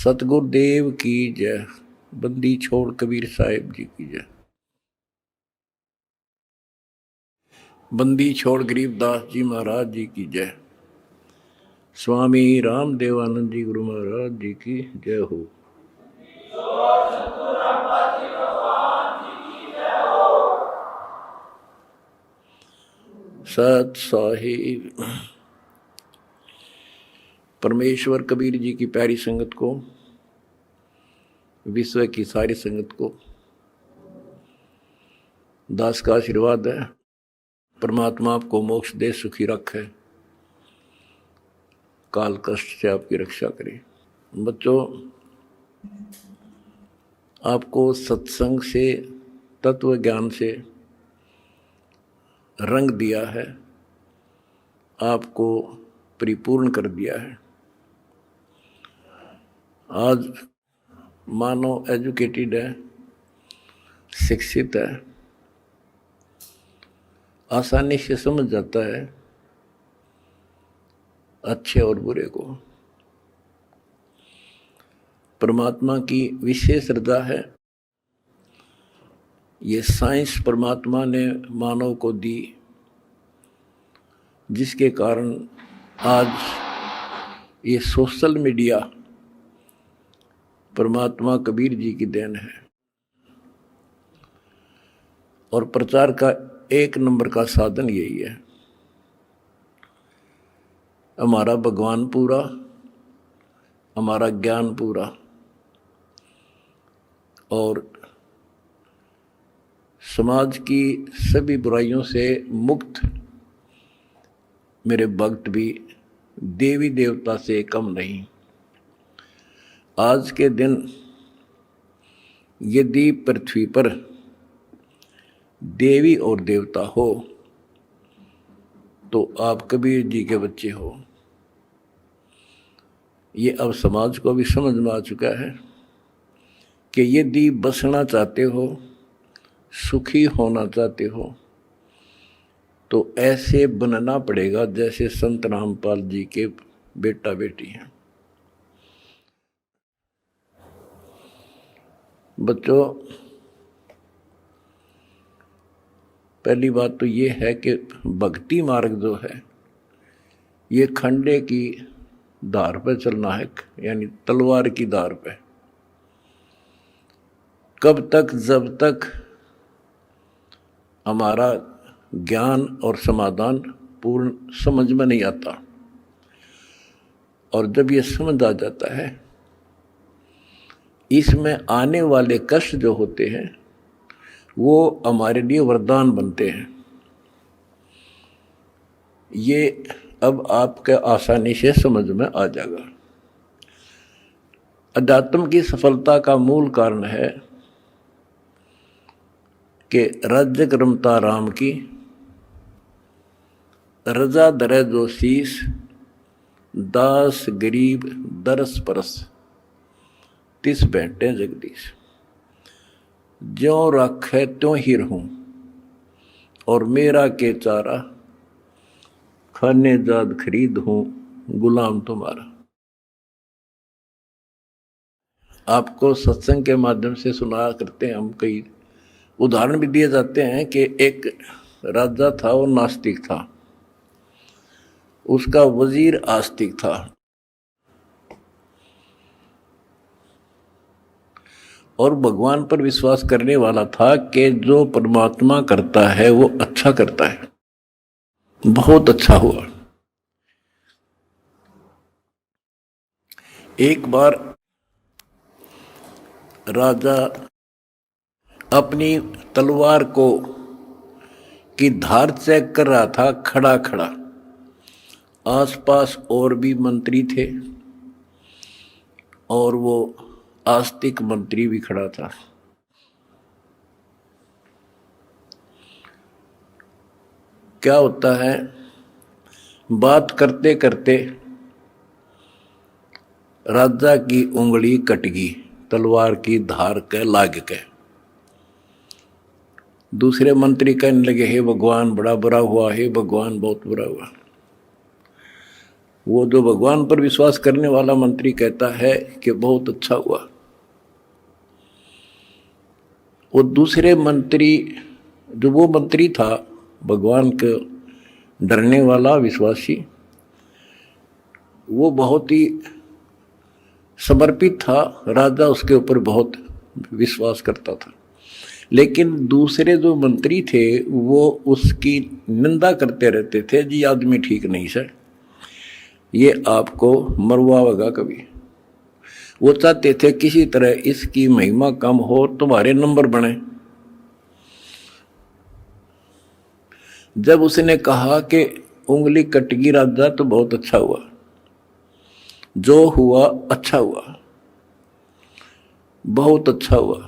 सतगुरुदेव की जय। बंदी छोड़ कबीर साहिब जी की जय। बंदी छोड़ गरीबदास जी महाराज जी की जय। स्वामी रामदेवानंद जी गुरु महाराज जी की जय हो। सत साहिब परमेश्वर कबीर जी की प्यारी संगत को, विश्व की सारी संगत को दास का आशीर्वाद है। परमात्मा आपको मोक्ष दे, सुखी रखे, काल कष्ट से आपकी रक्षा करे। बच्चों, आपको सत्संग से, तत्व ज्ञान से रंग दिया है, आपको परिपूर्ण कर दिया है। आज मानव एजुकेटेड है, शिक्षित है, आसानी से समझ जाता है अच्छे और बुरे को। परमात्मा की विशेष श्रद्धा है। ये साइंस परमात्मा ने मानव को दी, जिसके कारण आज ये सोशल मीडिया परमात्मा कबीर जी की देन है। और प्रचार का एक नंबर का साधन यही है। हमारा भगवान पूरा, हमारा ज्ञान पूरा, और समाज की सभी बुराइयों से मुक्त मेरे भक्त भी देवी देवता से कम नहीं। आज के दिन यदि पृथ्वी पर देवी और देवता हो तो आप कबीर जी के बच्चे हो। ये अब समाज को भी समझ में आ चुका है कि यदि बसना चाहते हो, सुखी होना चाहते हो, तो ऐसे बनना पड़ेगा जैसे संत रामपाल जी के बेटा बेटी हैं। बच्चों, पहली बात तो ये है कि भक्ति मार्ग जो है ये खंडे की धार पर चलना है, यानी तलवार की धार पे। कब तक? जब तक हमारा ज्ञान और समाधान पूर्ण समझ में नहीं आता। और जब ये समझ आ जाता है, इसमें आने वाले कष्ट जो होते हैं वो हमारे लिए वरदान बनते हैं। ये अब आपके आसानी से समझ में आ जाएगा। अध्यात्म की सफलता का मूल कारण है कि राज्य रमता राम की, रजा दरे जो शीस, दास गरीब दरस परस, तिस बैठे जगदीश। ज्यों रखे त्यों ही रहूं, और मेरा के चारा, खाने जाद खरीद हूं, गुलाम तुम्हारा। आपको सत्संग के माध्यम से सुना करते हैं हम, कई उदाहरण भी दिए जाते हैं कि एक राजा था, वो नास्तिक था, उसका वजीर आस्तिक था। और भगवान पर विश्वास करने वाला था कि जो परमात्मा करता है वो अच्छा करता है। बहुत अच्छा हुआ। एक बार राजा अपनी तलवार को की धार चेक कर रहा था, खड़ा खड़ा। आसपास और भी मंत्री थे और वो आस्तिक मंत्री भी खड़ा था। क्या होता है, बात करते करते राजा की उंगली कट गई, तलवार की धार के लाग के। दूसरे मंत्री कहने लगे, हे भगवान बड़ा बुरा हुआ, हे भगवान बहुत बुरा हुआ। वो जो भगवान पर विश्वास करने वाला मंत्री कहता है कि बहुत अच्छा हुआ, वो दूसरे मंत्री, जो वो मंत्री था भगवान के डरने वाला विश्वासी, वो बहुत ही समर्पित था, राजा उसके ऊपर बहुत विश्वास करता था। लेकिन दूसरे जो मंत्री थे वो उसकी निंदा करते रहते थे, जी आदमी ठीक नहीं सर, ये आपको मरवाएगा कभी। वो चाहते थे किसी तरह इसकी महिमा कम हो, तुम्हारे नंबर बने। जब उसने कहा कि उंगली कटगी राजा तो बहुत अच्छा हुआ, जो हुआ अच्छा हुआ, बहुत अच्छा हुआ,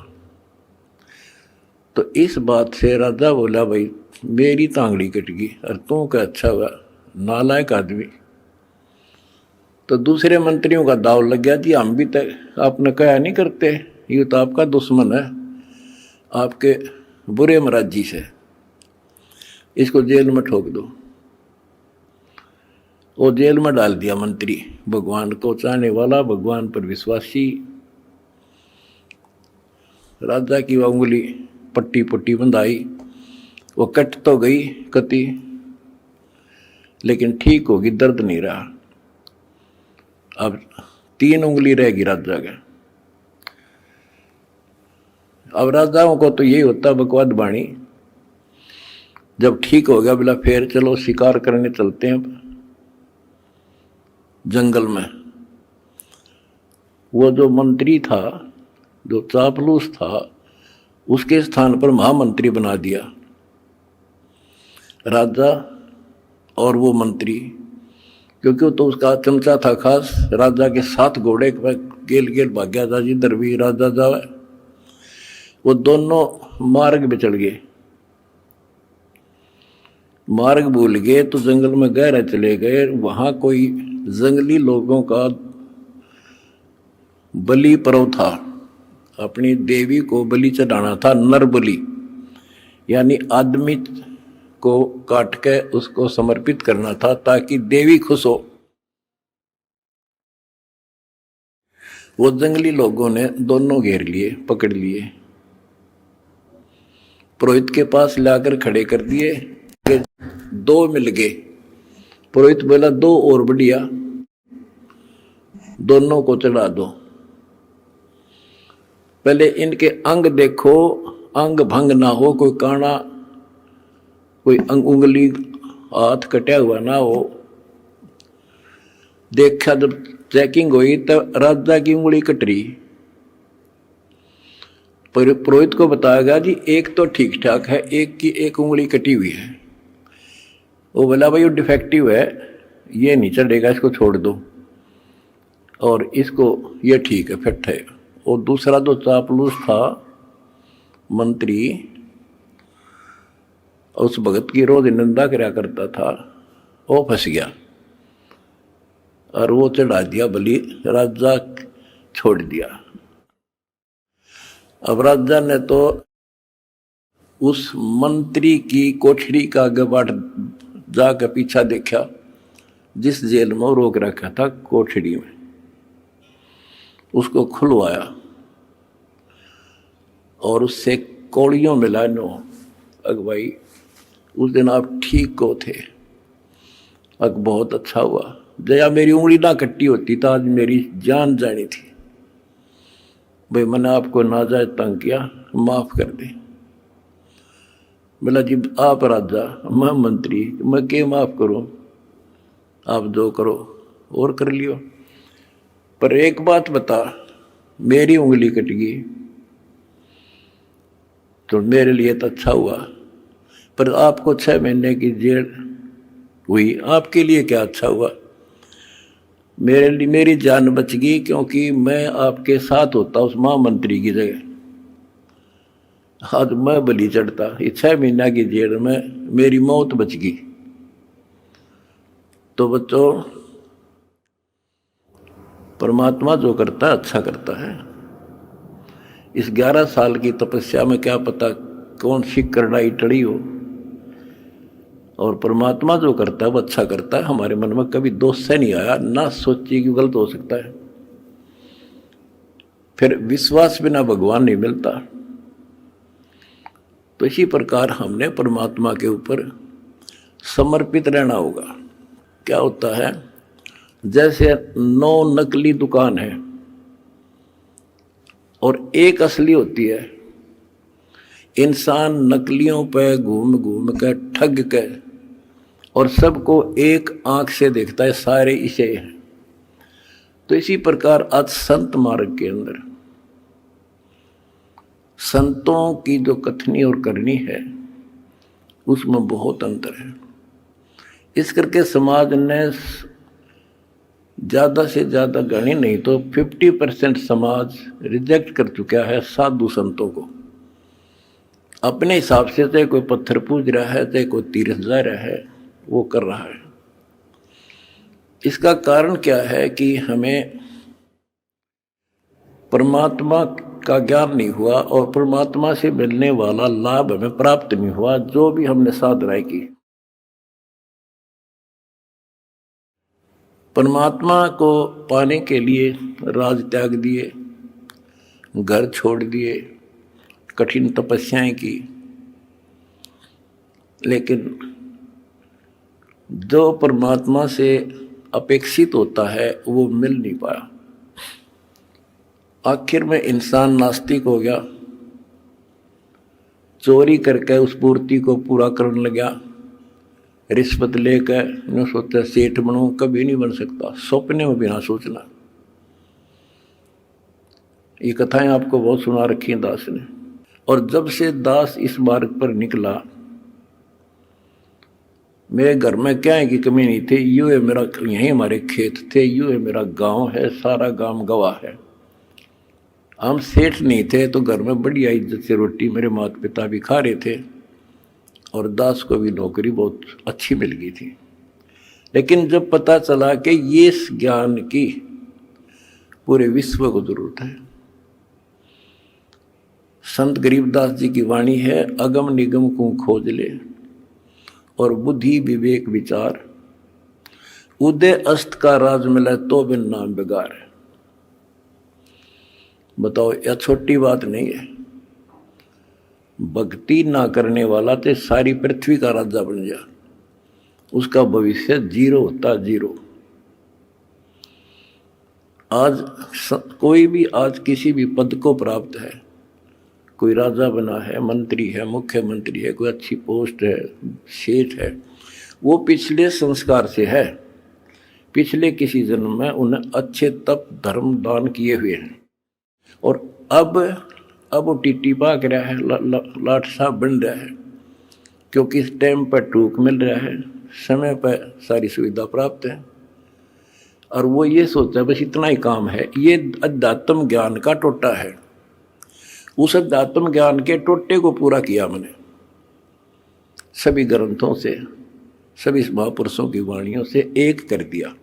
तो इस बात से राजा बोला भाई मेरी तांगड़ी कट गई और तू क्या अच्छा हुआ, नालायक आदमी। तो दूसरे मंत्रियों का दाव लग गया, जी हम भी तो आपने कहा नहीं करते, ये तो आपका दुश्मन है, आपके बुरे मराजी से, इसको जेल में ठोक दो। वो जेल में डाल दिया मंत्री, भगवान को चाहने वाला, भगवान पर विश्वासी। राजा की वह उंगली पट्टी पट्टी बंधाई, वो कट तो गई कति, लेकिन ठीक होगी, दर्द नहीं रहा। अब 3 उंगली रहेगी राजा का। अब राजाओं को तो यही होता बकवाद बाणी, जब ठीक हो गया बोला फिर चलो शिकार करने चलते हैं जंगल में। वो जो मंत्री था, जो चापलूस था, उसके स्थान पर महामंत्री बना दिया राजा और वो मंत्री, क्योंकि तो उसका चमचा था खास। राजा के 7 घोड़े गेल गेल भाग्या था, जिधर भी राजा जावे वो दोनों मार्ग पे चढ़ गए। मार्ग भूल गए तो जंगल में गहरे चले गए। वहां कोई जंगली लोगों का बलि पर्व था, अपनी देवी को बलि चढ़ाना था, नर बलि, यानी आदमी को काट के उसको समर्पित करना था ताकि देवी खुश हो। वो जंगली लोगों ने दोनों घेर लिए, पकड़ लिए, पुरोहित के पास लाकर खड़े कर दिए। 2 मिल गए। पुरोहित बोला 2 और बढ़िया, दोनों को चढ़ा दो। पहले इनके अंग देखो, अंग भंग ना हो, कोई काना, कोई उंगली हाथ कटा हुआ ना हो। देखा जब चेकिंग हुई तो राजा की उंगली कट रही। पुरोहित को बताया गया जी एक तो ठीक ठाक है, एक की एक उंगली कटी हुई है। वो बोला भाई वो डिफेक्टिव है, ये नहीं चढ़ेगा, इसको छोड़ दो, और इसको ये ठीक है, फिट है। और दूसरा जो चापलूस था मंत्री, उस भगत की रोज निंदा करा करता था, वो फंस गया और वो चढ़ा दिया बलि, राजा छोड़ दिया। अब राजा ने तो उस मंत्री की कोठरी का गबाट जाकर पीछा देखा, जिस जेल में रोक रखा था कोठरी में, उसको खुलवाया और उससे कौड़ियों मिला नो, अग भाई उस दिन आप ठीक को थे, अग बहुत अच्छा हुआ, जया मेरी उंगली ना कट्टी होती तो आज मेरी जान जानी थी। भाई मैंने आपको नाजायज तंग किया, माफ कर दे। बोला जी आप राजा, मैं मंत्री, मैं क्या माफ करूं, आप जो करो और कर लियो, पर एक बात बता, मेरी उंगली कट गई तो मेरे लिए तो अच्छा हुआ, पर आपको 6 महीने की जेल हुई, आपके लिए क्या अच्छा हुआ? मेरे लिए मेरी जान बच गई, क्योंकि मैं आपके साथ होता उस महामंत्री की जगह, आज मैं बलि चढ़ता। ये 6 महीना की जेल में मेरी मौत बच गई। तो बच्चों, परमात्मा जो करता है अच्छा करता है। इस 11 साल की तपस्या में क्या पता कौन सी करड़ाई टड़ी हो और परमात्मा जो करता है वो अच्छा करता है। हमारे मन में कभी दोष से नहीं आया, ना सोचिए कि गलत हो सकता है। फिर विश्वास बिना भगवान नहीं मिलता। तो इसी प्रकार हमने परमात्मा के ऊपर समर्पित रहना होगा। क्या होता है, जैसे 9 नकली दुकान है और एक असली होती है। इंसान नकलियों पे घूम घूम कर ठग के और सबको एक आंख से देखता है, सारे इसे हैं। तो इसी प्रकार आज संत मार्ग के अंदर संतों की जो कथनी और करनी है उसमें बहुत अंतर है। इस करके समाज ने ज़्यादा से ज़्यादा गणी नहीं तो 50% समाज रिजेक्ट कर चुका है साधु संतों को। अपने हिसाब से चाहे कोई पत्थर पूज रहा है, चाहे कोई तीर्थ जा रहा है, वो कर रहा है। इसका कारण क्या है कि हमें परमात्मा का ज्ञान नहीं हुआ और परमात्मा से मिलने वाला लाभ हमें प्राप्त नहीं हुआ, जो भी हमने साधनाएं की। परमात्मा को पाने के लिए राज त्याग दिए, घर छोड़ दिए, कठिन तपस्याएं की, लेकिन जो परमात्मा से अपेक्षित होता है वो मिल नहीं पाया। आखिर में इंसान नास्तिक हो गया, चोरी करके उस पूर्ति को पूरा करने लगा। रिश्वत लेकर न सोचा सेठ बनूं, कभी नहीं बन सकता, सपने में भी ना सोचना। ये कथाएं आपको बहुत सुना रखी हैं दास ने। और जब से दास इस मार्ग पर निकला, मेरे घर में क्या है कि कमी नहीं थी। यूँ है मेरा, यहीं हमारे खेत थे, यूँ है मेरा गांव है, सारा गांव गवाह है। हम सेठ नहीं थे तो घर में बढ़िया इज्जत से रोटी मेरे माता पिता भी खा रहे थे और दास को भी नौकरी बहुत अच्छी मिल गई थी। लेकिन जब पता चला कि ये इस ज्ञान की पूरे विश्व को जरूरत है, संत गरीबदास जी की वाणी है, अगम निगम को खोज ले और बुद्धि विवेक विचार, उदय अस्त का राज मिला तो बिन नाम बेगार। बताओ, यह छोटी बात नहीं है। भक्ति ना करने वाला तो सारी पृथ्वी का राजा बन जा, उसका भविष्य जीरो होता, जीरो। आज कोई भी आज किसी भी पद को प्राप्त है, कोई राजा बना है, मंत्री है, मुख्यमंत्री है, कोई अच्छी पोस्ट है, सेठ है, वो पिछले संस्कार से है। पिछले किसी जन्म में उन्हें अच्छे तप धर्म दान किए हुए हैं और अब वो टीटी भाग रहा है, लाट साहब बन रहा है, क्योंकि इस टाइम पर टूक मिल रहा है, समय पर सारी सुविधा प्राप्त है और वो ये सोचता बस इतना ही काम है। ये अध्यात्म ज्ञान का टोटा है। उस अध्यात्म ज्ञान के टोटे को पूरा किया मैंने सभी ग्रंथों से, सभी महापुरुषों की वाणियों से एक कर दिया।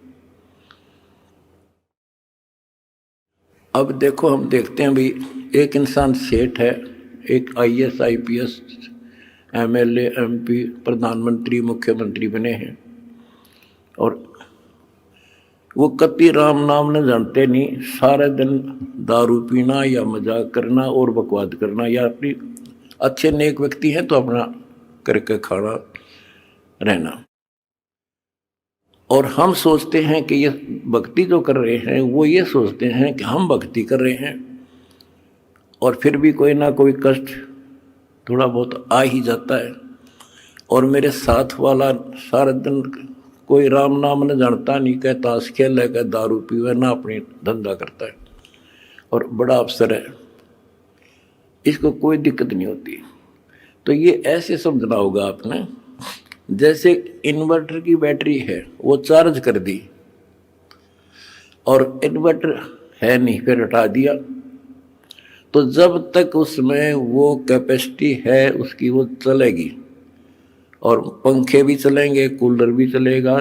अब देखो, हम देखते हैं भी एक इंसान सेठ है, एक IAS IPS MLA MP प्रधानमंत्री मुख्यमंत्री बने हैं और वो कति राम नाम न जानते नहीं, सारे दिन दारू पीना या मजाक करना और बकवाद करना, या अपनी अच्छे नेक व्यक्ति हैं तो अपना करके खाना रहना। और हम सोचते हैं कि ये भक्ति जो कर रहे हैं, वो ये सोचते हैं कि हम भक्ति कर रहे हैं और फिर भी कोई ना कोई कष्ट थोड़ा बहुत आ ही जाता है। और मेरे साथ वाला सारा दिन कोई राम नाम न जानता नहीं, कह ताश खेल है, कह दारू पीवे, ना अपनी धंधा करता है और बड़ा अफसर है, इसको कोई दिक्कत नहीं होती। तो ये ऐसे समझना होगा आपने, जैसे इन्वर्टर की बैटरी है, वो चार्ज कर दी और इन्वर्टर है नहीं, फिर हटा दिया, तो जब तक उसमें वो कैपेसिटी है उसकी, वो चलेगी और पंखे भी चलेंगे, कूलर भी चलेगा,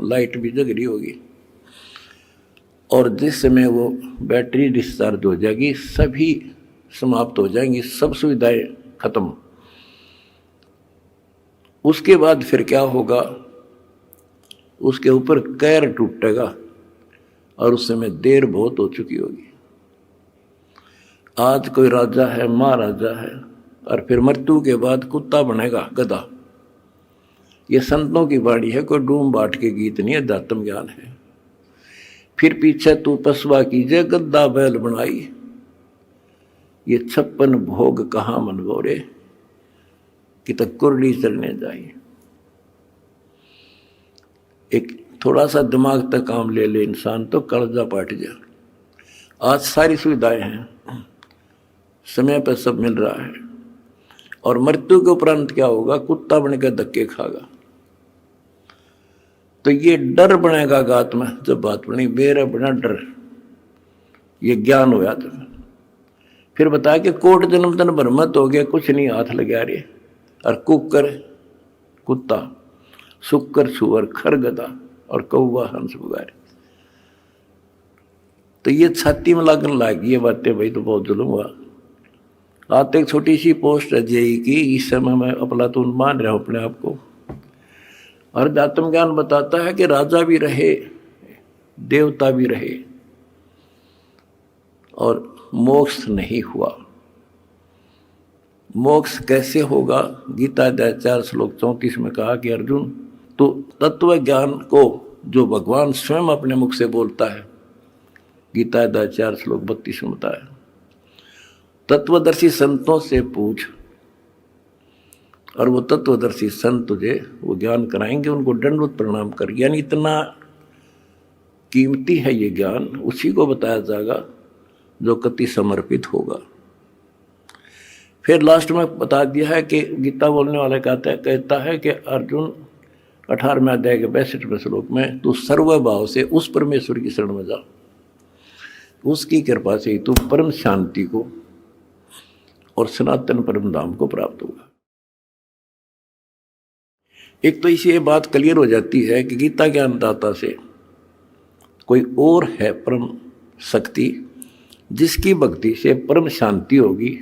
लाइट भी जग रही होगी। और जिस समय वो बैटरी डिस्चार्ज हो जाएगी, सभी समाप्त हो जाएंगी, सब सुविधाएं खत्म। उसके बाद फिर क्या होगा, उसके ऊपर कैर टूटेगा और उस समय देर बहुत हो चुकी होगी। आज कोई राजा है, महाराजा है, और फिर मृत्यु के बाद कुत्ता बनेगा, गधा। ये संतों की वाणी है, कोई डूम बाट के गीत नहीं, अध्यात्म ज्ञान है। फिर पीछे तू पसवा कीजिए, गद्दा बैल बनाई, ये 56 भोग कहाँ मन बोरे, कि तक कुरली चलने जाए। एक थोड़ा सा दिमाग तक काम ले ले इंसान तो कलजा पाट जा। आज सारी सुविधाएं हैं, समय पर सब मिल रहा है, और मृत्यु के उपरांत क्या होगा, कुत्ता बनकर धक्के खागा। तो ये डर बनेगा गात में, जब बात बनी बेरा बना डर, ये ज्ञान होया। तो फिर बताया कि कोट जन्म तन भ्रमत हो गया, कुछ नहीं हाथ लगा रहे, और कुकर कुत्ता, शुक्र सुअर, खर गधा, और कौवा हंस बुगारे। तो ये छाती में लगन लगी ये बातें, भाई तो बहुत जुल्म हुआ। आते एक छोटी सी पोस्ट है जेई की, इस समय मैं अफलातून मान रहा हूं अपने आप को। और अध्यात्म ज्ञान बताता है कि राजा भी रहे, देवता भी रहे, और मोक्ष नहीं हुआ। मोक्ष कैसे होगा, गीता अध्याय 4 श्लोक 34 में कहा कि अर्जुन, तो तत्व ज्ञान को जो भगवान स्वयं अपने मुख से बोलता है, गीता अध्याय 4 श्लोक 32 में बताया, तत्वदर्शी संतों से पूछ, और वो तत्वदर्शी संत तुझे वो ज्ञान कराएंगे, उनको दंडवत प्रणाम कर। यानी इतना कीमती है ये ज्ञान, उसी को बताया जाएगा जो कति समर्पित होगा। फिर लास्ट में बता दिया है कि गीता बोलने वाला कहता है कि अर्जुन 18वें अध्याय के 62वें श्लोक में, तू सर्वभाव से उस परमेश्वर की शरण में जा, उसकी कृपा से ही तू परम शांति को और सनातन परम धाम को प्राप्त होगा। एक तो इसी ये बात क्लियर हो जाती है कि गीता ज्ञानदाता से कोई और है परम शक्ति, जिसकी भक्ति से परम शांति होगी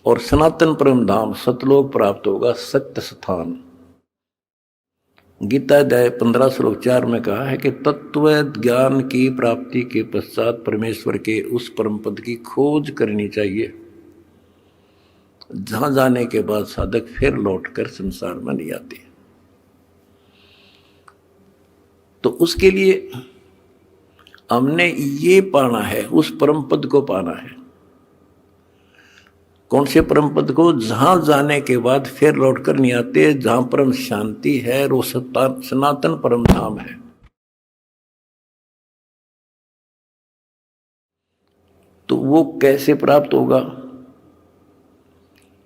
और सनातन परम धाम सतलोक प्राप्त होगा, सत्य स्थान। गीता अध्याय 15 श्लोक 4 में कहा है कि तत्व ज्ञान की प्राप्ति के पश्चात परमेश्वर के उस परम पद की खोज करनी चाहिए, जहां जाने के बाद साधक फिर लौटकर संसार में नहीं आते। तो उसके लिए हमने ये पाना है, उस परम पद को पाना है। कौन से परम पद को, जहां जाने के बाद फिर लौटकर नहीं आते, जहां परम शांति है, वो सनातन परम धाम है। तो वो कैसे प्राप्त होगा,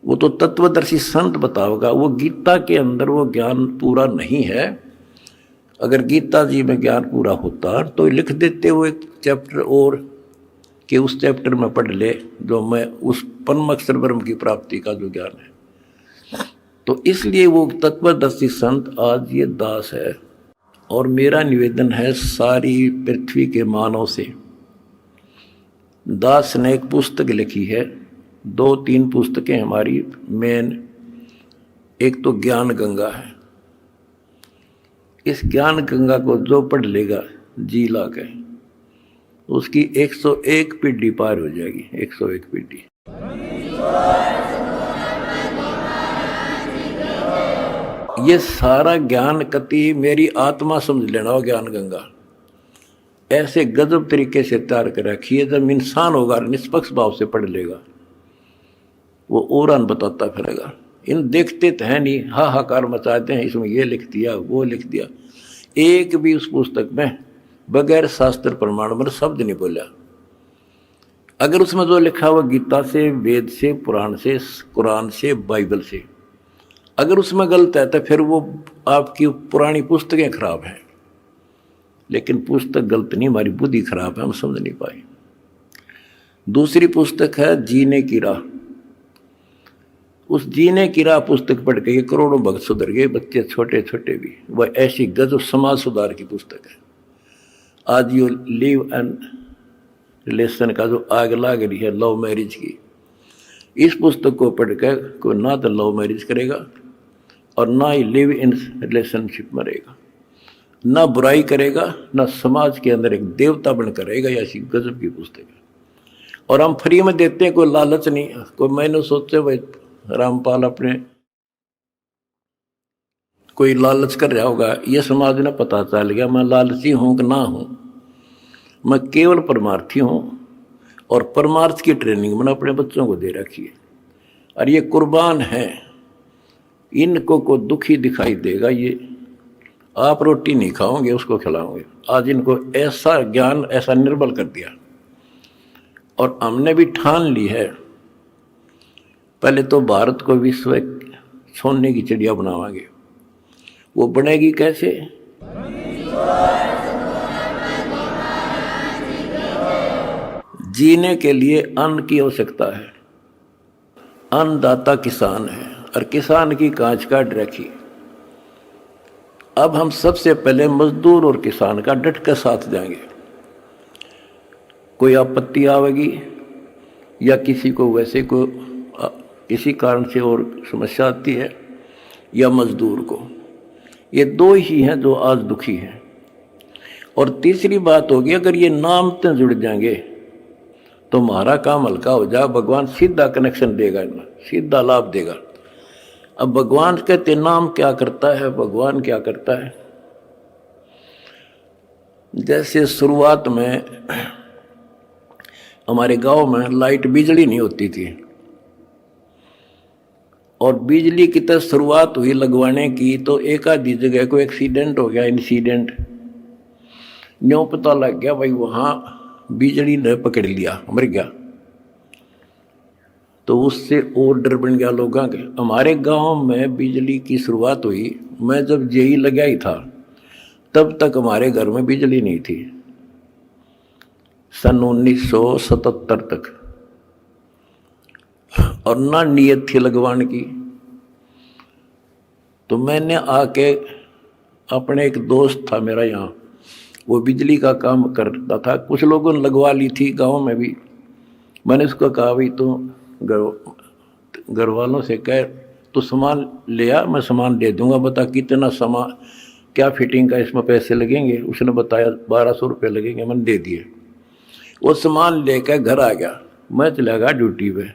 वो तो तत्वदर्शी संत बताओगा। वो गीता के अंदर वो ज्ञान पूरा नहीं है। अगर गीता जी में ज्ञान पूरा होता तो लिख देते वो एक चैप्टर और, कि उस चैप्टर में पढ़ ले जो मैं उस परम अक्षर ब्रह्म की प्राप्ति का जो ज्ञान है। तो इसलिए वो तत्वदर्शी संत आज ये दास है। और मेरा निवेदन है सारी पृथ्वी के मानव से, दास ने एक पुस्तक लिखी है, 2-3 पुस्तकें हमारी मेन, एक तो ज्ञान गंगा है। इस ज्ञान गंगा को जो पढ़ लेगा जी ला के, उसकी 101 पीढ़ी पार हो जाएगी, 101 पीढ़ी। ये सारा ज्ञान कति मेरी आत्मा समझ लेना हो, ज्ञान गंगा ऐसे गजब तरीके से तैयार कर रखी है। जब इंसान होगा निष्पक्ष भाव से पढ़ लेगा, वो और बताता फिरेगा। इन देखते तो है नहीं, हाहाकार मचाते हैं, इसमें ये लिख दिया वो लिख दिया। एक भी उस पुस्तक में बगैर शास्त्र प्रमाण पर शब्द नहीं बोला। अगर उसमें जो लिखा हुआ गीता से, वेद से, पुराण से, कुरान से, बाइबल से, अगर उसमें गलत है तो फिर वो आपकी पुरानी पुस्तकें खराब हैं। लेकिन पुस्तक गलत नहीं, हमारी बुद्धि खराब है, हम समझ नहीं पाए। दूसरी पुस्तक है जीने की राह। उस जीने की राह पुस्तक पढ़ के करोड़ों भक्त सुधर गए, बच्चे छोटे छोटे भी। वह ऐसी गजब समाज सुधार की पुस्तक है। आज ये लिव एंड रिलेशन का जो आग लाग रही है लव मैरिज की, इस पुस्तक को पढ़कर कोई ना तो लव मैरिज करेगा और ना ही लिव इन रिलेशनशिप में रहेगा, ना बुराई करेगा, ना समाज के अंदर एक देवता बनकर रहेगा। ऐसी गजब की पुस्तक है और हम फ्री में देते हैं, कोई लालच नहीं। कोई मैंने सोचे भाई रामपाल अपने कोई लालच कर रहा होगा, ये समाज ने पता चल गया मैं लालची हूं कि ना हूं। मैं केवल परमार्थी हूं और परमार्थ की ट्रेनिंग मैंने अपने बच्चों को दे रखी है। और ये कुर्बान है, इनको को दुखी दिखाई देगा, ये आप रोटी नहीं खाओगे उसको खिलाओगे। आज इनको ऐसा ज्ञान ऐसा निर्बल कर दिया और हमने भी ठान ली है पहले तो भारत को विश्व सोने की चिड़िया बनावांगे। वो बनेगी कैसे? जीने के लिए अन्न की आवश्यकता है, अन्नदाता किसान है और किसान की कांच काट रखी। अब हम सबसे पहले मजदूर और किसान का डट कर साथ देंगे। कोई आपत्ति आवेगी या किसी को वैसे को किसी कारण से और समस्या आती है या मजदूर को, ये दो ही हैं जो आज दुखी हैं। और तीसरी बात होगी, अगर ये नाम से जुड़ जाएंगे तो हमारा काम हल्का हो जाए। भगवान सीधा कनेक्शन देगा, इनमें सीधा लाभ देगा। अब भगवान कहते नाम क्या करता है, भगवान क्या करता है। जैसे शुरुआत में हमारे गांव में लाइट बिजली नहीं होती थी और बिजली की तरह शुरुआत हुई लगवाने की, तो एक आधी जगह को एक्सीडेंट हो गया, इंसिडेंट न्यों पता लग गया भाई वहां बिजली ने पकड़ लिया, मर गया। तो उससे और डर बन गया लोगों के। हमारे गांव में बिजली की शुरुआत हुई, मैं जब जेई लगा ही था तब तक हमारे घर में बिजली नहीं थी, सन 1977 तक, और ना नीयत थी लगवाने की। तो मैंने आके अपने एक दोस्त था मेरा यहाँ, वो बिजली का काम करता था, कुछ लोगों ने लगवा ली थी गांव में भी। मैंने उसको कहा भाई तो घर वालों से कह तो सामान ले आ, मैं सामान दे दूंगा, बता कितना सामान क्या फिटिंग का इसमें पैसे लगेंगे। उसने बताया 1200 रुपये लगेंगे, मैंने दे दिए। वो सामान लेकर घर आ गया, मैं चला गया ड्यूटी पे।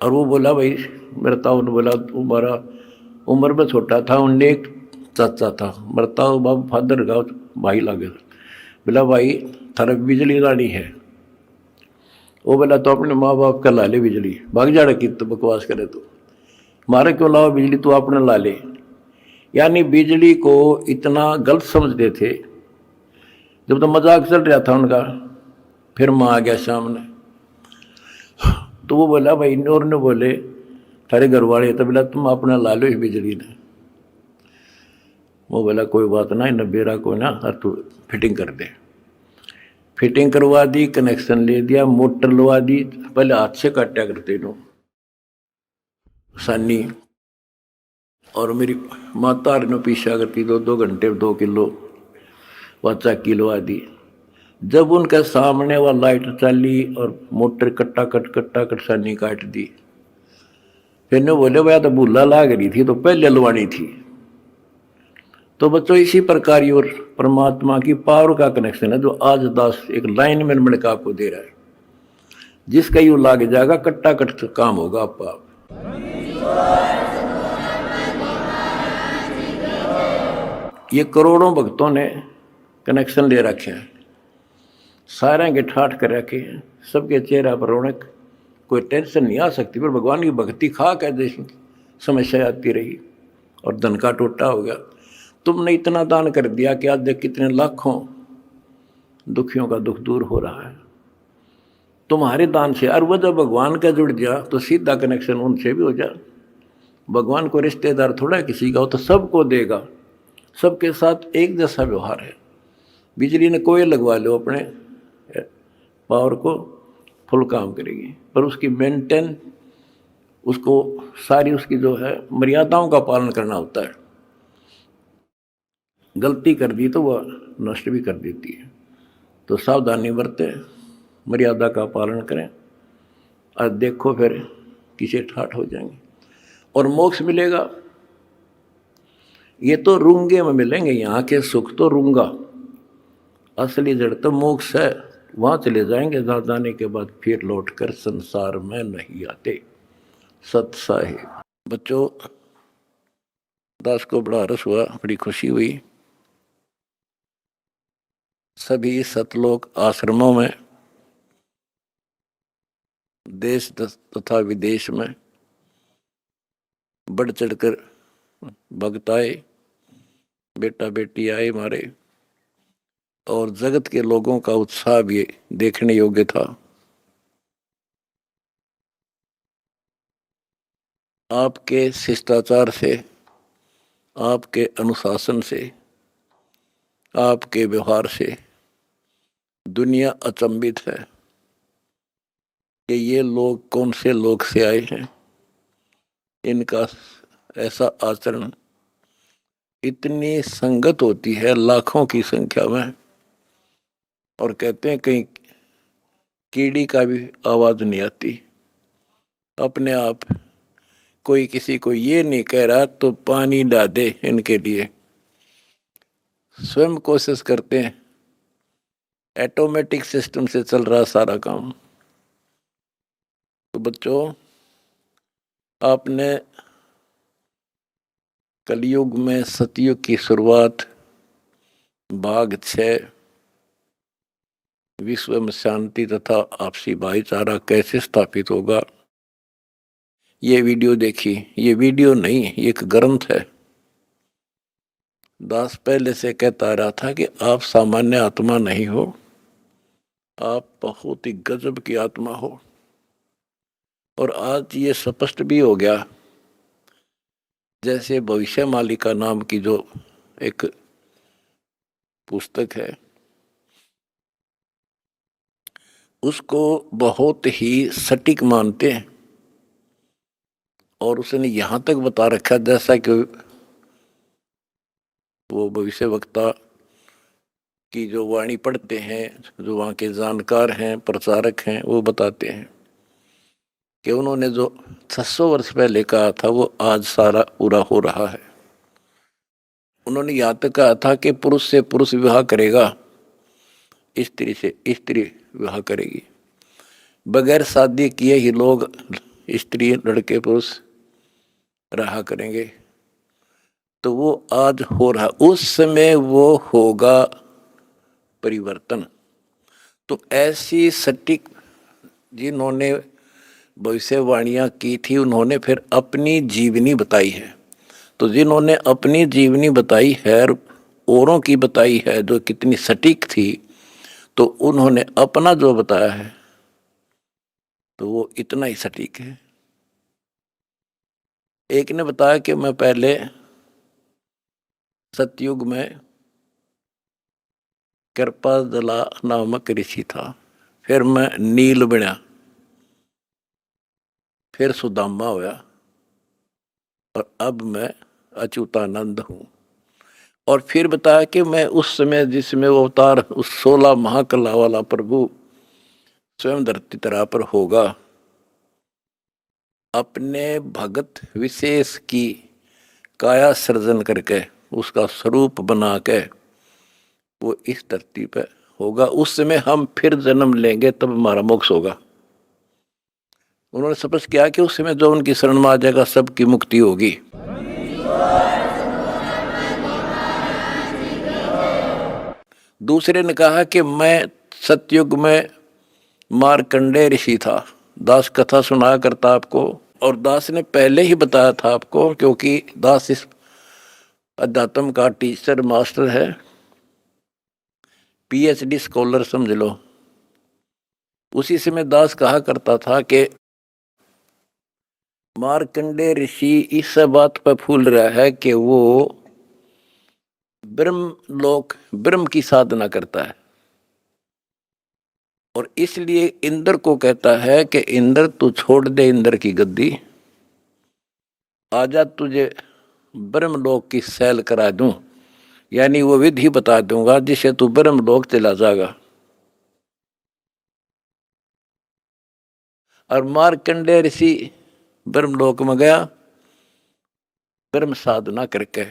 और वो बोला भाई मेरा ताऊ ने बोला तुम्हारा उम्र में छोटा था, उनने एक चाचा था मरता हो बाबू फादर का भाई लागे, बोला भाई थारा बिजली लानी है। वो बोला तो अपने माँ बाप का ला ले बिजली, भाग जाड़ा की तो बकवास करे तो मारे क्यों लाओ बिजली, तू अपने ला ले। यानी बिजली को इतना गलत समझते थे। जब तो मजाक चल रहा था उनका, फिर माँ आ गया सामने, तो वो बोला भाई नौर ने बोले थारे घर वाले, तो बोला तुम अपना ला लो इस बिजली ने। वो बोला कोई बात ना, नबेरा को ना तू फिटिंग कर दे। फिटिंग करवा दी, कनेक्शन ले दिया, मोटर लगा दी। पहले हाथ से काटा करते नो सानी, और मेरी माता ने पीछा करती 2 घंटे 2 किलो वाचा किलो आदि। जब उनके सामने वह लाइट चली और मोटर कट्टा कट सानी काट दी, फिर ने बोले भैया तो भूला लाग रही थी तो पहले लवानी थी। तो बच्चों इसी प्रकार और परमात्मा की पावर का कनेक्शन है जो आज दास एक लाइन में मिल के आपको दे रहा है। जिसका यू लाग जाएगा कट्टा कट काम होगा आपका। ये करोड़ों भक्तों ने कनेक्शन ले रखे हैं, सारे के ठाठ कर रखे हैं, सबके चेहरा पर रौनक, कोई टेंशन नहीं आ सकती। पर भगवान की भक्ति खा कर जैसी समस्या आती रही और धन का टोटा हो गया। तुमने इतना दान कर दिया कि आज देख कितने लाखों दुखियों का दुख दूर हो रहा है तुम्हारे दान से। और वह जब भगवान का जुड़ गया तो सीधा कनेक्शन उनसे भी हो जाए। भगवान को रिश्तेदार थोड़ा किसी का हो, तो सबको देगा, सबके साथ एक जैसा व्यवहार है। बिजली ने कोई लगवा लो अपने पावर को, फुल काम करेगी, पर उसकी मेंटेन, उसको सारी उसकी जो है मर्यादाओं का पालन करना होता है। गलती कर दी तो वह नष्ट भी कर देती है। तो सावधानी बरतें, मर्यादा का पालन करें, और देखो फिर किसे ठाठ हो जाएंगे। और मोक्ष मिलेगा ये तो रूंगे में मिलेंगे। यहाँ के सुख तो रूंगा, असली जड़ तो मोक्ष है। वहां चले जाएंगे जहाँ जाने के बाद फिर लौटकर संसार में नहीं आते। सत साहिब। बच्चों, दास को बड़ा रस हुआ, बड़ी खुशी हुई। सभी सतलोक आश्रमों में, देश तथा विदेश में बढ़ चढ़कर भक्त आए, बेटा बेटी आए हमारे, और जगत के लोगों का उत्साह भी देखने योग्य था। आपके शिष्टाचार से, आपके अनुशासन से, आपके व्यवहार से दुनिया अचंभित है कि ये लोग कौन से लोग से आए हैं। इनका ऐसा आचरण, इतनी संगत होती है लाखों की संख्या में, और कहते हैं कहीं कीड़ी का भी आवाज नहीं आती। अपने आप कोई किसी को ये नहीं कह रहा तो पानी डाल दे, इनके लिए स्वयं कोशिश करते हैं। ऑटोमेटिक सिस्टम से चल रहा सारा काम। तो बच्चों, आपने कलयुग में सतयुग की शुरुआत, भाग 6 विश्व में शांति तथा आपसी भाईचारा कैसे स्थापित होगा, ये वीडियो देखी। ये वीडियो नहीं, ये एक ग्रंथ है। दास पहले से कहता रहा था कि आप सामान्य आत्मा नहीं हो, आप बहुत ही गजब की आत्मा हो। और आज ये स्पष्ट भी हो गया। जैसे भविष्य मालिका नाम की जो एक पुस्तक है, उसको बहुत ही सटीक मानते हैं, और उसने यहां तक बता रखा जैसा कि वो भविष्य वक्ता की जो वाणी पढ़ते हैं, जो वहाँ के जानकार हैं, प्रचारक हैं, वो बताते हैं कि उन्होंने जो 600 वर्ष पहले कहा था वो आज सारा पूरा हो रहा है। उन्होंने यहाँ तक कहा था कि पुरुष से पुरुष विवाह करेगा, स्त्री से स्त्री विवाह करेगी। बगैर शादी किए ही लोग, स्त्री लड़के पुरुष रहा करेंगे। तो वो आज हो रहा, उस समय वो होगा परिवर्तन। तो ऐसी सटीक जिन्होंने भविष्यवाणियां की थी, उन्होंने फिर अपनी जीवनी बताई है। तो जिन्होंने अपनी जीवनी बताई है, औरों की बताई है जो कितनी सटीक थी, तो उन्होंने अपना जो बताया है तो वो इतना ही सटीक है। एक ने बताया कि मैं पहले सतयुग में कृपाजला नामक ऋषि था, फिर मैं नील बना, फिर सुदामा होया, और अब मैं अच्युतानंद हूँ। और फिर बताया कि मैं उस समय जिसमें वो अवतार, उस 16 महाकला वाला प्रभु स्वयं धरती तरा पर होगा, अपने भगत विशेष की काया सृजन करके, उसका स्वरूप बना के वो इस धरती पे होगा। उस समय हम फिर जन्म लेंगे, तब हमारा मोक्ष होगा। उन्होंने स्पष्ट किया कि उस समय जो उनकी शरण में आ जाएगा सबकी मुक्ति होगी। दूसरे ने कहा कि मैं सतयुग में मार्कंडेय ऋषि था। दास कथा सुनाया करता आपको, और दास ने पहले ही बताया था आपको, क्योंकि दास इस अध्यात्म का टीचर मास्टर है, PhD स्कॉलर समझ लो। उसी समय दास कहा करता था कि मार्कंडेय ऋषि इस बात पर फूल रहा है कि वो ब्रह्म की साधना करता है, और इसलिए इंद्र को कहता है कि इंद्र तू छोड़ दे इंद्र की गद्दी, आजा तुझे ब्रह्मलोक की सैल करा दूं, यानी वो विधि बता दूंगा जिसे तू ब्रह्मलोक चला जाएगा। और मार्कंडेय ऋषि ब्रह्मलोक में गया, ब्रह्म साधना करके।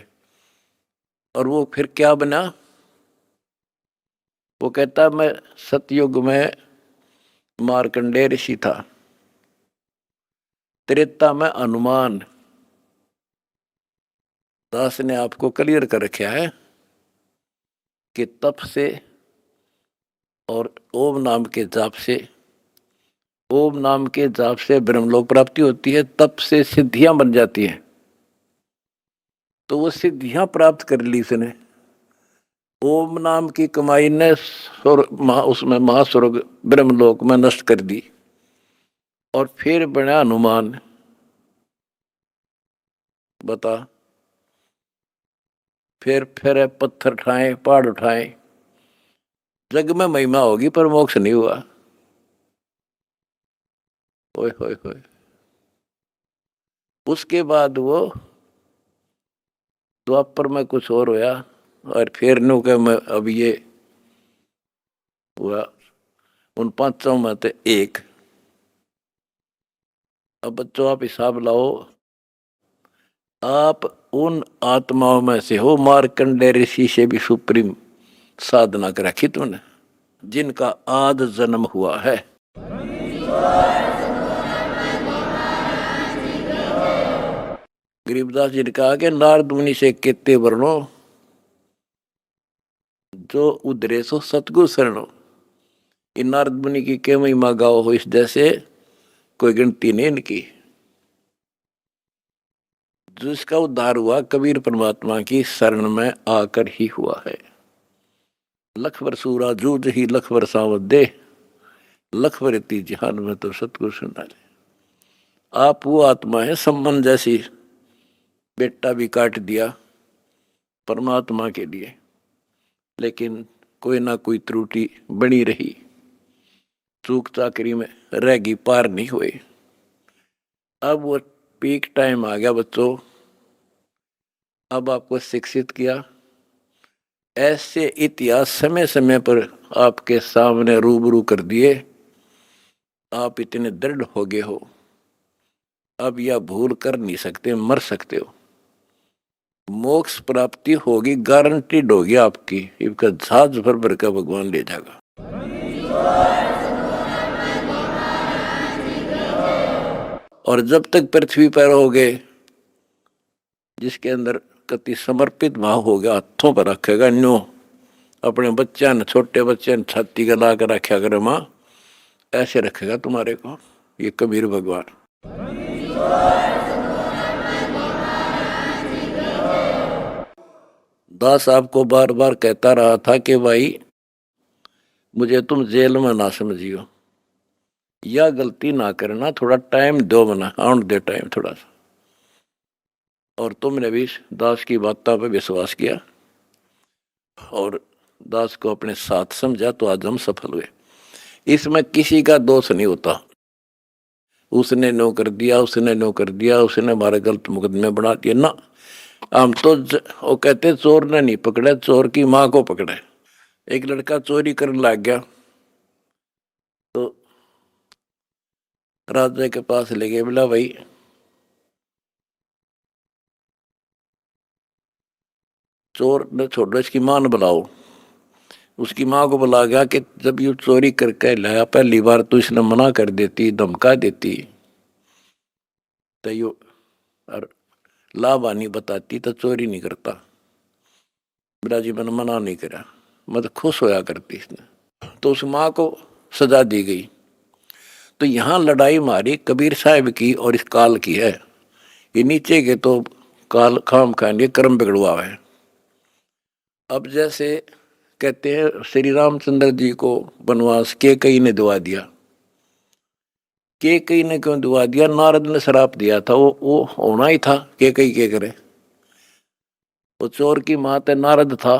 और वो फिर क्या बना? वो कहता मैं सतयुग में मार्कंडेय ऋषि था, त्रेता में हनुमान। दास ने आपको क्लियर कर रखा है कि तप से और ओम नाम के जाप से, ओम नाम के जाप से ब्रह्मलोक प्राप्ति होती है, तप से सिद्धियां बन जाती हैं। तो वो सिद्धियां प्राप्त कर ली इसने। ओम नाम की कमाई ने उसमें महास्वर्ग ब्रह्मलोक में नष्ट कर दी। और फिर बना हनुमान। बता, फिर पत्थर उठाए, पहाड़ उठाए, जग में महिमा होगी पर मोक्ष नहीं हुआ। ओए होए होए। उसके बाद वो द्वापर में कुछ और होया, और फिर नु के मैं अब ये हुआ उन पांचों में से एक। अब बच्चों आप हिसाब लाओ, आप उन आत्माओं में से हो मार्कंडेय ऋषि से भी सुप्रीम साधना कर रखी तुमने, जिनका आद जन्म हुआ है। गरीबदास जी ने कहा कि नारद मुनि से केते वर्णो, जो उधरे सो सतगुरु शरणो। इन नारद मुनि की के महिमा गाओ हो, इस जैसे कोई गिनती नहीं इनकी। जिसका उद्धार हुआ कबीर परमात्मा की शरण में आकर ही हुआ है। लख वर सूरा जूझ ही लख वर सावत दे, लख वर इति जहान में तो सतगुरु सुनाले। आप वो आत्मा है सम्मन जैसी, बेटा भी काट दिया परमात्मा के लिए, लेकिन कोई ना कोई त्रुटि बनी रही, चूक चाकरी में रहेगी, पार नहीं हुए। अब वो पीक टाइम आ गया बच्चों। अब आपको शिक्षित किया, ऐसे इतिहास समय समय पर आपके सामने रूबरू कर दिए। आप इतने दृढ़ हो गए हो, अब यह भूल कर नहीं सकते, मर सकते हो। मोक्ष प्राप्ति होगी, गारंटीड होगी आपकी। इसका जहाज भर भर का भगवान ले जाएगा। और जब तक पृथ्वी पर रहोगे, जिसके अंदर कति समर्पित भाव हो गया, हाथों पर रखेगा न्यो अपने बच्चा ने, छोटे बच्चे ने छाती का ला कर रखा करे माँ, ऐसे रखेगा तुम्हारे को ये कबीर भगवान। दास आपको बार बार कहता रहा था कि भाई मुझे तुम जेल में ना समझियो, या गलती ना करना, थोड़ा टाइम दो, मना आउट दे टाइम थोड़ा सा। और तुमने भी दास की बातों पर विश्वास किया और दास को अपने साथ समझा, तो आज हम सफल हुए। इसमें किसी का दोष नहीं होता। उसने नो कर दिया, उसने नो कर दिया, उसने हमारे गलत मुकदमे बना दिए ना। हम तो वो कहते चोर ने नहीं पकड़े, चोर की माँ को पकड़े। एक लड़का चोरी करने लग गया, तो राजा के पास ले गए, बोला भाई चोर ने छोड़ो, इसकी मां ने बुलाओ। उसकी माँ को बुला गया कि जब ये चोरी करके लाया, पहली बार तो इसने मना कर देती, धमका देती, तो यो और लाभानी बताती तो चोरी नहीं करता। बेटा जी मैंने मना नहीं करा, मतलब खुश होया करती इसने। तो उस माँ को सजा दी गई। तो यहाँ लड़ाई मारी कबीर साहब की और इस काल की है। ये नीचे के तो काल खाम खाएंगे, कर्म बिगड़वा है। अब जैसे कहते हैं श्री रामचंद्र जी को वनवास के कई ने दुआ दिया। के कई ने क्यों दुआ दिया? नारद ने श्राप दिया था, वो होना ही था। के कई के करे, वो चोर की माँ ते नारद था,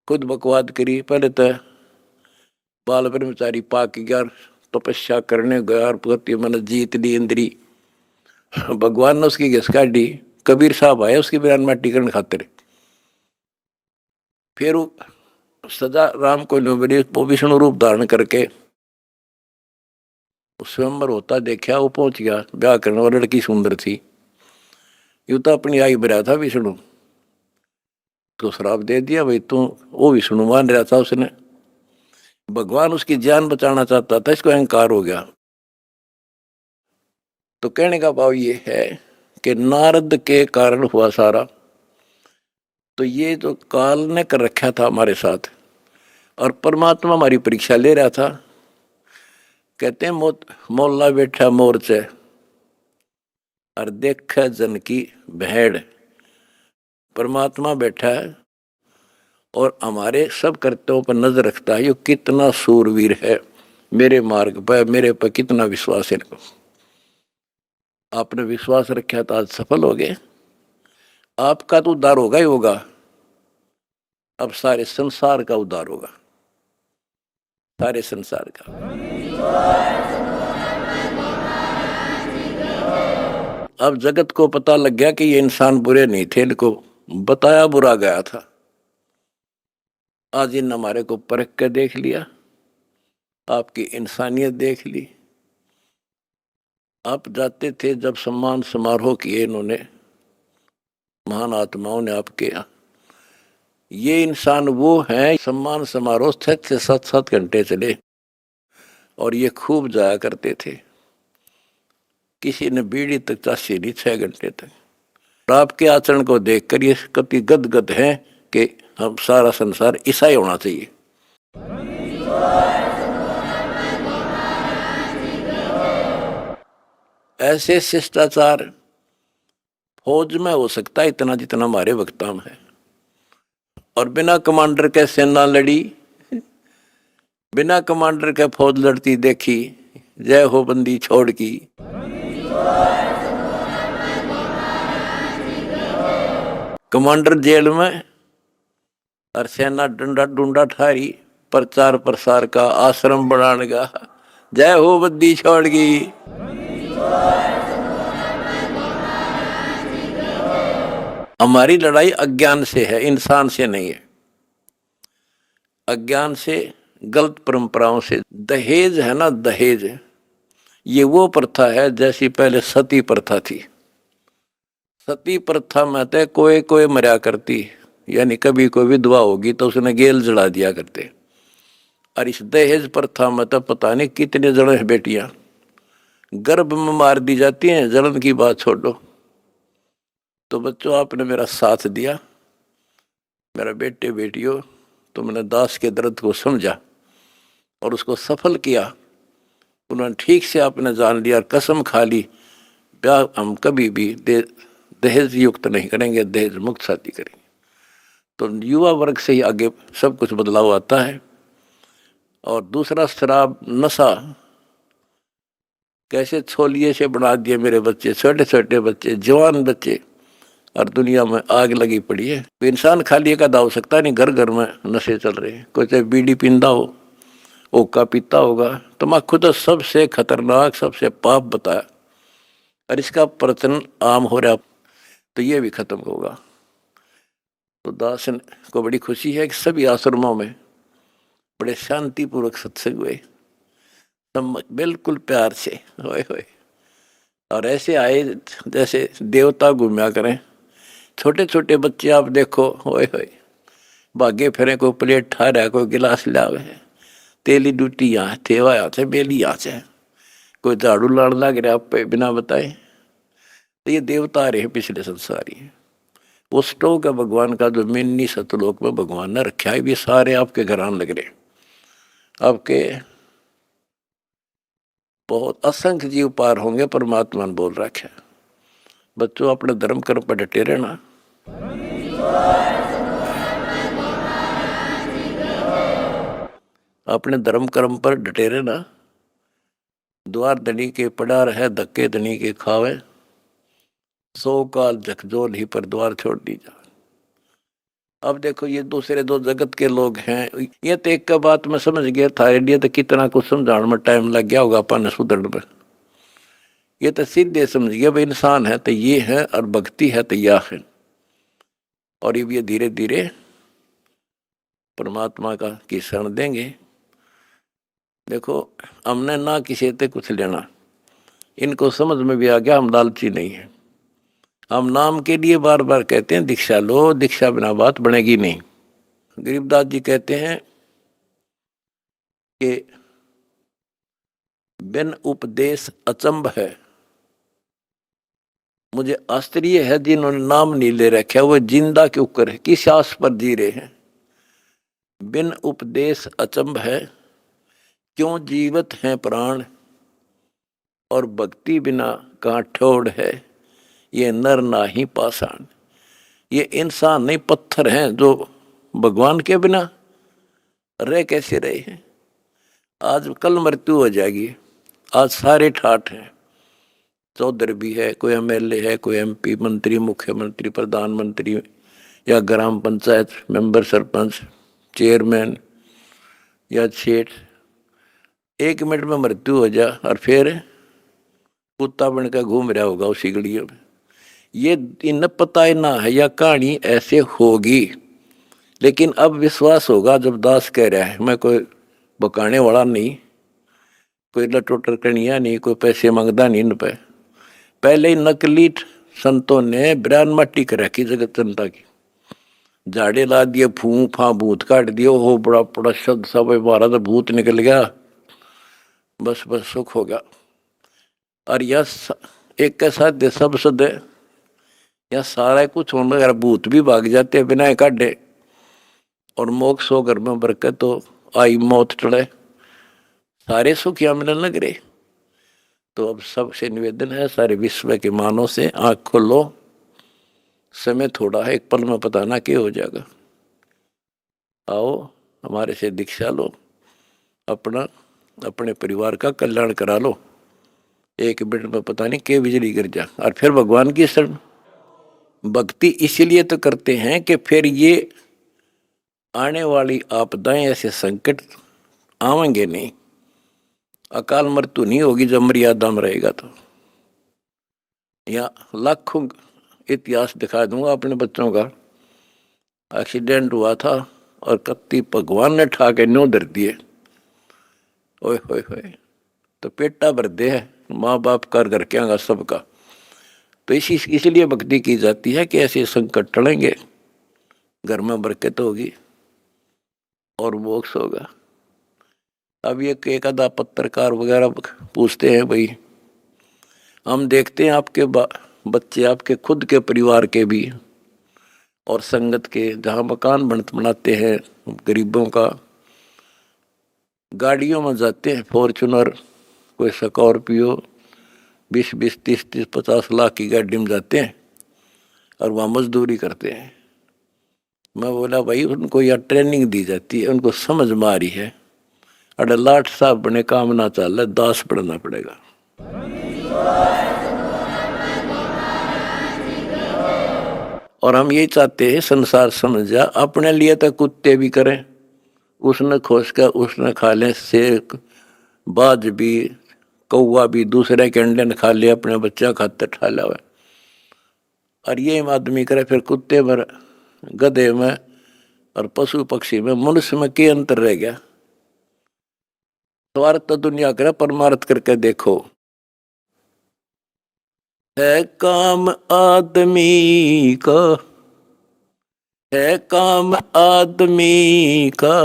खुद बकवाद करी। पहले तो बाल ब्रह्मचारी पाक गया, तपस्या करने गया, पति मन जीत ली इंद्री। भगवान ने उसकी घिस काटी। कबीर साहब आए उसकी बयान माटी करने खातिर। फिर सजा राम को मिली, वो विष्णु रूप धारण करके स्वयंवर होता देखा, वो पहुंच गया ब्याह करने, और लड़की सुंदर थी। यूं तो अपनी आई भरा था विष्णु, तो श्राप दे दिया भाई तू, वो विष्णु मान रहा था उसने, भगवान उसकी जान बचाना चाहता था, इसको अहंकार हो गया। तो कहने का भाव ये है कि नारद के कारण हुआ सारा। तो ये तो काल ने कर रखा था हमारे साथ, और परमात्मा हमारी परीक्षा ले रहा था। कहते हैं मोला बैठा मोर्चे और देख जन की भेड़। परमात्मा बैठा है और हमारे सब कर्तव्यों पर नजर रखता है। ये कितना सूरवीर है, मेरे मार्ग पर, मेरे पर कितना विश्वास है इनको। आपने विश्वास रखा तो आज सफल हो गए। आपका तो उद्धार होगा ही होगा, अब सारे संसार का उद्धार होगा, सारे संसार का। अब जगत को पता लग गया कि ये इंसान बुरे नहीं थे, इनको बताया बुरा गया था। आज इन हमारे को परख कर देख लिया, आपकी इंसानियत देख ली। आप जाते थे जब सम्मान समारोह किए इन्होंने, महान आत्माओं ने आपके यहाँ। ये इंसान वो हैं, सम्मान समारोह 6 से 7 घंटे चले और ये खूब जाया करते थे। किसी ने बीड़ी तक चाशी नहीं 6 घंटे तक। और आपके आचरण को देखकर ये कति गदगद है कि हम सारा संसार ईसाई होना चाहिए। ऐसे शिष्टाचार फौज में हो सकता है इतना जितना हमारे वक्ता में है। और बिना कमांडर के सेना लड़ी, बिना कमांडर के फौज लड़ती देखी, जय हो बंदी छोड़ की। कमांडर जेल में और सेना डंडा डूंडा ठारी, प्रचार प्रसार का, आश्रम बढ़ाने का, जय हो बंदी छोड़ की। हमारी लड़ाई अज्ञान से है, इंसान से नहीं है। अज्ञान से, गलत परंपराओं से। दहेज है ना, दहेज, ये वो प्रथा है जैसी पहले सती प्रथा थी। सती प्रथा में तो कोई कोई मरा करती, यानी कभी कोई विधवा होगी तो उसने गेल जला दिया करते। और इस दहेज प्रथा में तो पता नहीं कितने जने बेटियां गर्भ में मार दी जाती हैं, जलन की बात छोड़ो। तो बच्चों, आपने मेरा साथ दिया, मेरा बेटे बेटियों, तुमने दास के दर्द को समझा और उसको सफल किया। उन्होंने ठीक से आपने जान लिया और कसम खा ली, ब्याह हम कभी भी दहेज युक्त नहीं करेंगे, दहेज मुक्त शादी करेंगे। तो युवा वर्ग से ही आगे सब कुछ बदलाव आता है। और दूसरा, शराब नशा कैसे छोलिए से बना दिए मेरे बच्चे, छोटे छोटे बच्चे, जवान बच्चे, और दुनिया में आग लगी पड़ी है। इंसान खाली एक आधा हो सकता नहीं, घर घर में नशे चल रहे हैं। कोई चाहे बीड़ी पींदा हो, ओका पीता होगा, तम्बाकू तो सबसे खतरनाक, सबसे पाप बताया, और इसका प्रचलन आम हो रहा, तो ये भी खत्म होगा। तो दास को बड़ी खुशी है कि सभी आश्रमों में बड़े शांतिपूर्वक सत्संग हुए, बिल्कुल प्यार से, होए होए। और ऐसे आए जैसे देवता घूमया करें। छोटे छोटे बच्चे आप देखो, होए होए, भागे फिरे, कोई प्लेट ठा रहा है, कोई गिलास लावे है, तेली डूटी यहाँ थेवा यहाँ से, बेली यहाँ से, कोई झाड़ू लाड़ लग रहा आप पे बिना बताए। तो ये देवता रहे पिछले संसारी। वो स्टोक है भगवान का, जो मिन्नी सतलोक में भगवान ने रखा है। ये सारे आपके घर आने लग रहे, आपके बहुत असंख्य जीव पार होंगे, परमात्मा ने बोल रखा है। बच्चों, अपने धर्म कर्म पर डटे रहना। अपने धर्म कर्म पर डटे रहना। द्वार धनी के पड़ा रहे, धक्के धनी के खावे, 100 काल झकझोल ही पर द्वार छोड़ दी जा। अब देखो, ये दूसरे दो जगत के लोग हैं। ये तो एक का बात मैं समझ गया था, इंडिया तो कितना कुछ समझाने में टाइम लग गया होगा अपन सुधरने में। ये तो सीधे समझ गया भाई, इंसान है तो ये है और भक्ति है तो यह है। और ये धीरे धीरे परमात्मा का की शरण देंगे। देखो, हमने ना किसी से कुछ लेना, इनको समझ में भी आ गया हम लालची नहीं है। हम नाम के लिए बार बार कहते हैं दीक्षा लो, दीक्षा बिना बात बनेगी नहीं। गरीबदास जी कहते हैं कि बिन उपदेश अचंभ है। मुझे आश्चर्य है जिन्होंने नाम नहीं ले रखा वो जिंदा क्यों करे, किस आस पर जी रहे हैं। बिन उपदेश अचंभ है, क्यों जीवित हैं प्राण, और भक्ति बिना कहाँ ठोड़ है, ये नर नाही पाषाण। ये इंसान नहीं पत्थर हैं जो भगवान के बिना रह कैसे रहे हैं। आज कल मृत्यु हो जाएगी, आज सारे ठाठ हैं। चौधरी भी है, कोई एमएलए है, कोई एमपी, मंत्री, मुख्यमंत्री, प्रधानमंत्री या ग्राम पंचायत मेंबर, सरपंच, चेयरमैन या सेठ। 1 मिनट में मृत्यु हो जा और फिर कुत्ता बनकर घूम रहा होगा उसी गलियों में। ये इन पता ही ना है या कहानी ऐसे होगी, लेकिन अब विश्वास होगा जब दास कह रहा है। मैं कोई बकाने वाला नहीं, कोई लटोटर कनिया नहीं, कोई पैसे मांगता नहीं इन पे। पहले ही नकली संतों ने बिरान मट्टी कर रखी जगत जनता की, झाड़े ला दिए, फूं फा भूत काट दिए, हो बड़ा बड़ा शब्द सब मारा तो भूत निकल गया, बस बस सुख हो गया। और यह एक के साथ दे सब सद या सारा कुछ होने अगर भूत भी भाग जाते बिना काटे, और मोक्ष हो घर में बरकत तो आई मौत टले, सारे सुख यहाँ मिलने लग रहे। तो अब सबसे निवेदन है, सारे विश्व के मानव से आँख खोलो, समय थोड़ा है, एक पल में पता ना क्या हो जाएगा। आओ हमारे से दीक्षा लो, अपना अपने परिवार का कल्याण करा लो। 1 मिनट में पता नहीं क्या बिजली गिर जा, और फिर भगवान की शरण। भक्ति इसलिए तो करते हैं कि फिर ये आने वाली आपदाएं, ऐसे संकट आवेंगे नहीं, अकाल मृत्यु नहीं होगी जब मर्यादा में रहेगा। तो या लाखों इतिहास दिखा दूंगा अपने बच्चों का। एक्सीडेंट हुआ था और कत्ती भगवान ने ठा के न्यों धर दिए, ओए होए होए, तो पेटा भर दे है माँ बाप कर घर के आगा सबका। तो इसलिए भक्ति की जाती है कि ऐसे संकट टलेंगे, घर में बरकत होगी और मोक्ष होगा। अब ये एक आधा पत्रकार वगैरह पूछते हैं, भाई हम देखते हैं आपके बच्चे, आपके खुद के परिवार के भी और संगत के, जहाँ मकान बनाते हैं गरीबों का, गाड़ियों में जाते हैं, फॉर्चूनर, कोई स्कॉर्पियो, 20-20, 30-30, 50 लाख की गाड़ी में जाते हैं और वहाँ मजदूरी करते हैं। मैं बोला भाई उनको यह ट्रेनिंग दी जाती है, उनको समझ में आ रही है, अरे लाट साहब बने काम ना चल, दास पढ़ना पड़ेगा। और हम यही चाहते हैं संसार समझ जा, अपने लिए तो कुत्ते भी करें, उसने खोस कर उसने खा लें, शेर बाज भी, कौवा भी दूसरे के अंडे न खा ले, अपने बच्चा खाते ठा लावे। और ये आदमी करे फिर कुत्ते में, गधे में और पशु पक्षी में, मनुष्य में क्या अंतर रह गया। स्वार्थ तो दुनिया करे, परमार्थ करके देखो। है काम आदमी का, है काम आदमी का,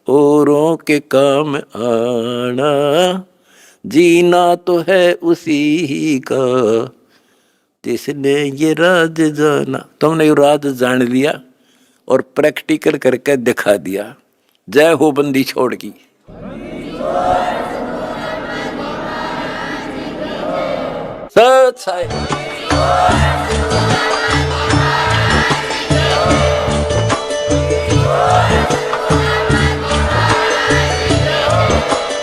औरों के काम आना, जीना तो है उसी का जिसने ये राज जाना। तुमने ये राज जान लिया और प्रैक्टिकल करके दिखा दिया। जय हो बंदी छोड़ की। सच है।